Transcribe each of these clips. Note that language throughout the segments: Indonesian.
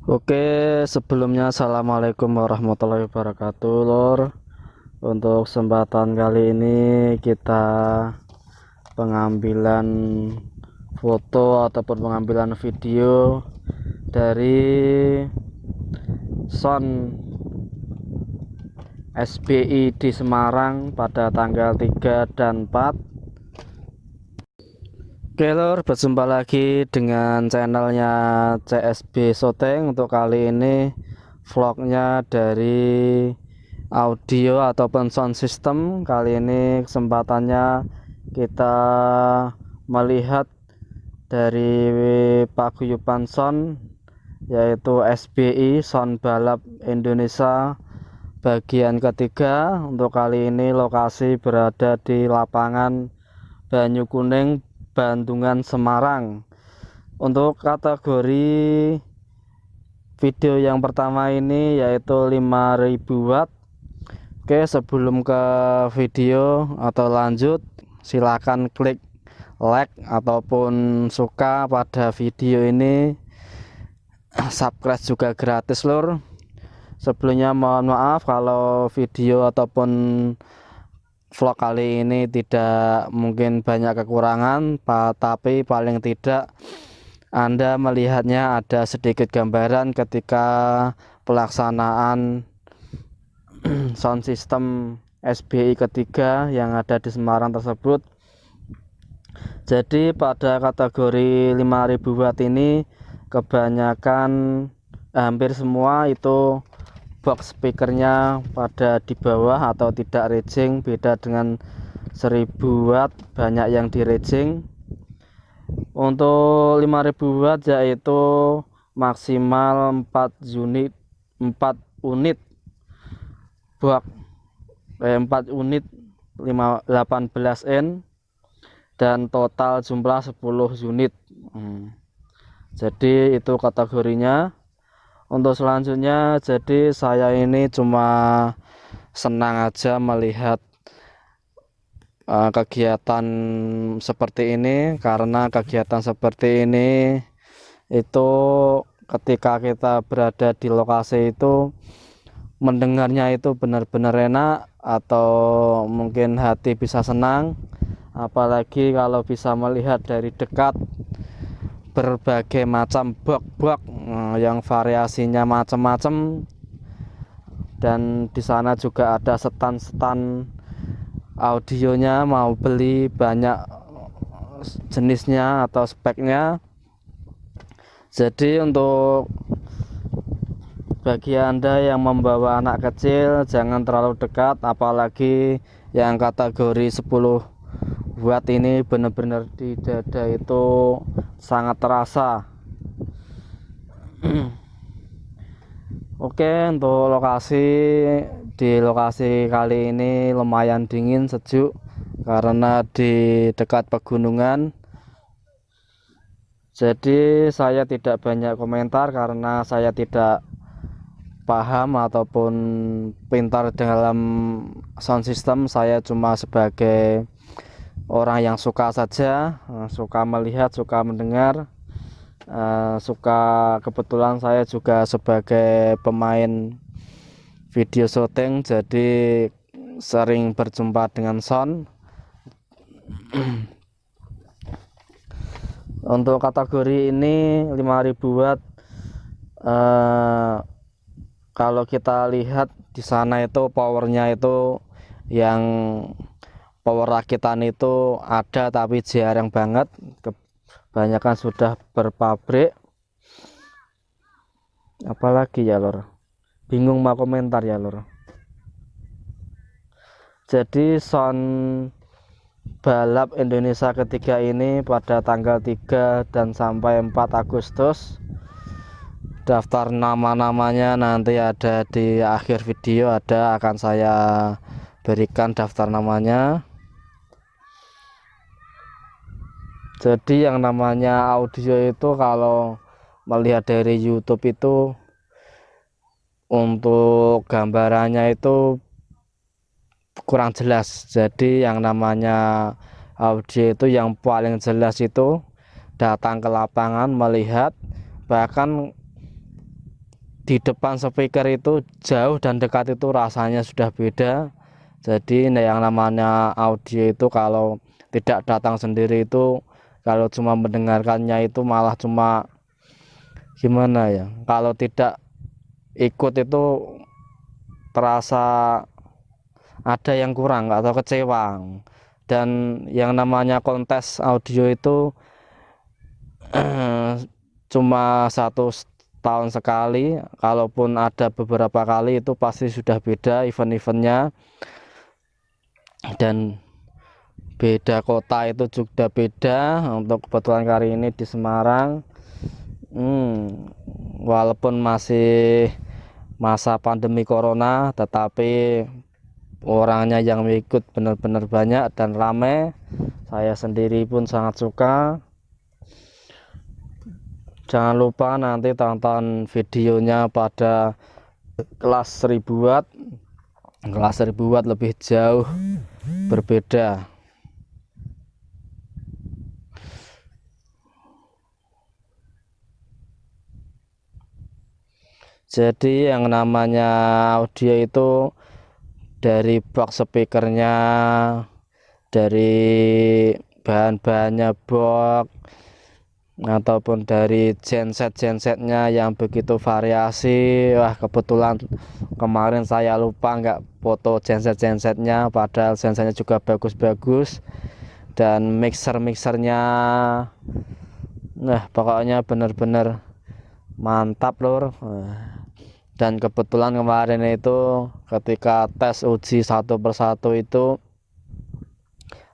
Oke, sebelumnya assalamualaikum warahmatullahi wabarakatuh, Lor. Untuk kesempatan kali ini kita pengambilan foto ataupun pengambilan video dari sound SBI di Semarang pada tanggal 3 dan 4. Oke Lor, berjumpa lagi dengan channelnya CSB Shooting. Untuk kali ini vlognya dari audio ataupun sound system. Kali ini kesempatannya kita melihat dari paguyuban sound, yaitu SBI Sound Balap Indonesia bagian ketiga. Untuk kali ini lokasi berada di lapangan Banyu Kuning, Bandungan, Semarang. Untuk kategori video yang pertama ini yaitu 5000 watt. Oke, sebelum ke video atau lanjut, silakan klik like ataupun suka pada video ini. Subscribe juga gratis, Lur. Sebelumnya mohon maaf kalau video ataupun vlog kali ini tidak mungkin banyak kekurangan, tapi paling tidak Anda melihatnya ada sedikit gambaran ketika pelaksanaan sound system SBI ketiga yang ada di Semarang tersebut. Jadi pada kategori 5000 watt ini kebanyakan hampir semua itu box speakernya pada di bawah atau tidak raging, beda dengan 1000 watt banyak yang di raging. Untuk 5000 watt yaitu maksimal 4 unit box 4 unit 18 in dan total jumlah 10 unit. Jadi itu kategorinya. Untuk selanjutnya, jadi saya ini cuma senang aja melihat kegiatan seperti ini, karena kegiatan seperti ini itu ketika kita berada di lokasi itu mendengarnya itu benar-benar enak, atau mungkin hati bisa senang, apalagi kalau bisa melihat dari dekat berbagai macam box yang variasinya macam-macam, dan di sana juga ada stand audionya, mau beli banyak jenisnya atau speknya. Jadi untuk bagi Anda yang membawa anak kecil, jangan terlalu dekat, apalagi yang kategori 10 watt ini benar-benar di dada itu sangat terasa. Oke, untuk di lokasi kali ini lumayan dingin, sejuk, karena di dekat pegunungan. Jadi saya tidak banyak komentar karena saya tidak paham ataupun pintar dalam sound system. Saya cuma sebagai orang yang suka saja, suka melihat, suka mendengar, kebetulan saya juga sebagai pemain video shooting, jadi sering berjumpa dengan sound. Untuk kategori ini 5000 watt, kalau kita lihat di sana itu powernya itu yang power rakitan itu ada, tapi jarang banget, kebanyakan sudah berpabrik. Apalagi ya Lor, bingung mau komentar ya Lor. Jadi sound balap Indonesia ketiga ini pada tanggal 3 dan sampai 4 Agustus. Daftar nama-namanya nanti ada di akhir video, akan saya berikan daftar namanya. Jadi yang namanya audio itu kalau melihat dari YouTube itu untuk gambarannya itu kurang jelas. Jadi yang namanya audio itu yang paling jelas itu datang ke lapangan, melihat, bahkan di depan speaker itu jauh dan dekat itu rasanya sudah beda. Jadi yang namanya audio itu kalau tidak datang sendiri itu, kalau cuma mendengarkannya itu malah cuma gimana ya, kalau tidak ikut itu terasa ada yang kurang atau kecewa. Dan yang namanya kontes audio itu cuma 1 tahun sekali, kalaupun ada beberapa kali itu pasti sudah beda event-eventnya, dan beda kota itu juga beda. Untuk kebetulan kali ini di Semarang, walaupun masih masa pandemi corona, tetapi orangnya yang ikut benar-benar banyak dan ramai. Saya sendiri pun sangat suka. Jangan lupa nanti tonton videonya pada kelas 1000 watt. Kelas 1000 watt lebih jauh berbeda. Jadi yang namanya audio itu dari box speakernya, dari bahan-bahannya box, ataupun dari gensetnya yang begitu variasi. Wah, kebetulan kemarin saya lupa nggak foto gensetnya, padahal gensetnya juga bagus-bagus, dan mixernya, nah pokoknya bener-bener mantap lur. Dan kebetulan kemarin itu ketika tes uji satu persatu itu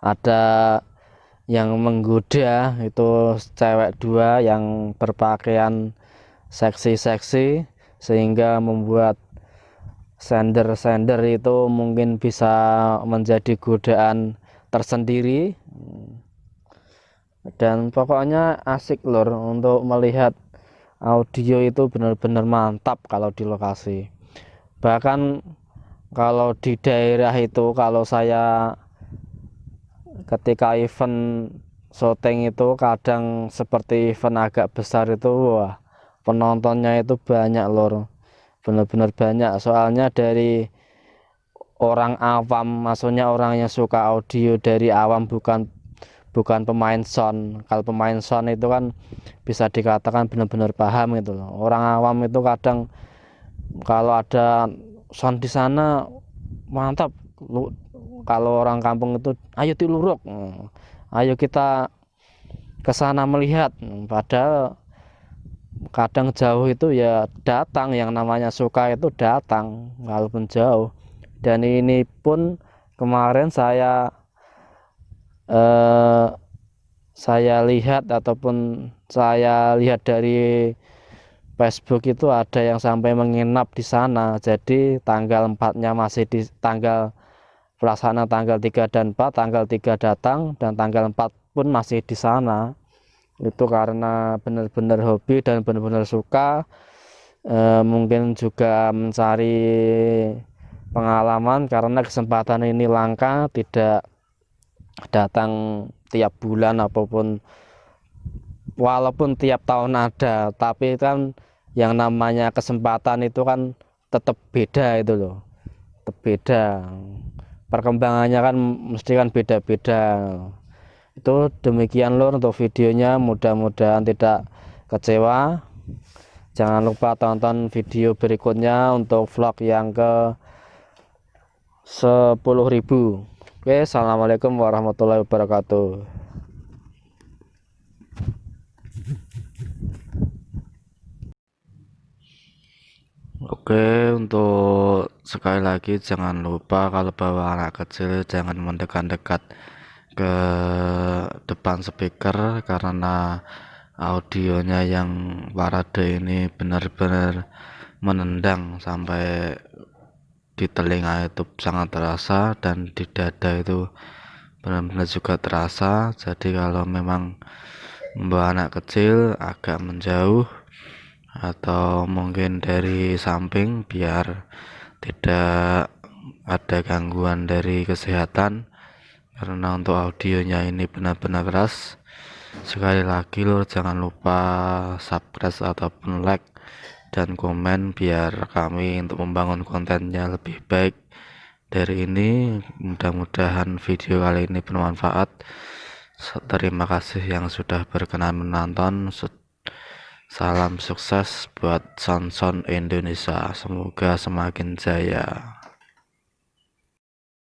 ada yang menggoda, itu cewek 2 yang berpakaian seksi-seksi, sehingga membuat sender itu mungkin bisa menjadi godaan tersendiri. Dan pokoknya asik lur untuk melihat audio itu, benar-benar mantap kalau di lokasi. Bahkan kalau di daerah itu, kalau saya ketika event syuting itu kadang seperti event agak besar itu, wah penontonnya itu banyak lor, benar-benar banyak. Soalnya dari orang awam, maksudnya orang yang suka audio dari awam, bukan pemain sound. Kalau pemain sound itu kan bisa dikatakan benar-benar paham gitu loh. Orang awam itu kadang kalau ada sound di sana mantap. Kalau orang kampung itu ayo tiluruk, ayo kita ke sana melihat. Padahal kadang jauh itu ya datang, yang namanya suka itu datang walaupun jauh. Dan ini pun kemarin saya lihat, ataupun saya lihat dari Facebook itu ada yang sampai menginap di sana. Jadi tanggal 4-nya masih di tanggal pelaksana, tanggal 3 dan 4, tanggal 3 datang dan tanggal 4 pun masih di sana. Itu karena benar-benar hobi dan benar-benar suka. Mungkin juga mencari pengalaman, karena kesempatan ini langka, tidak datang tiap bulan, walaupun tiap tahun ada, tapi kan yang namanya kesempatan itu kan tetap beda itu loh, tetap beda, perkembangannya kan mesti kan beda-beda. Itu demikian lur untuk videonya, mudah-mudahan tidak kecewa. Jangan lupa tonton video berikutnya untuk vlog yang ke 10.000. Oke, assalamualaikum warahmatullahi wabarakatuh. Oke, untuk sekali lagi jangan lupa kalau bawa anak kecil jangan mendekat-dekat ke depan speaker, karena audionya yang parade ini benar-benar menendang sampai di telinga itu sangat terasa, dan di dada itu benar-benar juga terasa. Jadi kalau memang membawa anak kecil agak menjauh atau mungkin dari samping biar tidak ada gangguan dari kesehatan, karena untuk audionya ini benar-benar keras. Sekali lagi lur, jangan lupa subscribe ataupun like dan komen biar kami untuk membangun kontennya lebih baik dari ini. Mudah-mudahan video kali ini bermanfaat. Terima kasih yang sudah berkenan menonton. Salam sukses buat Sound Indonesia, semoga semakin jaya.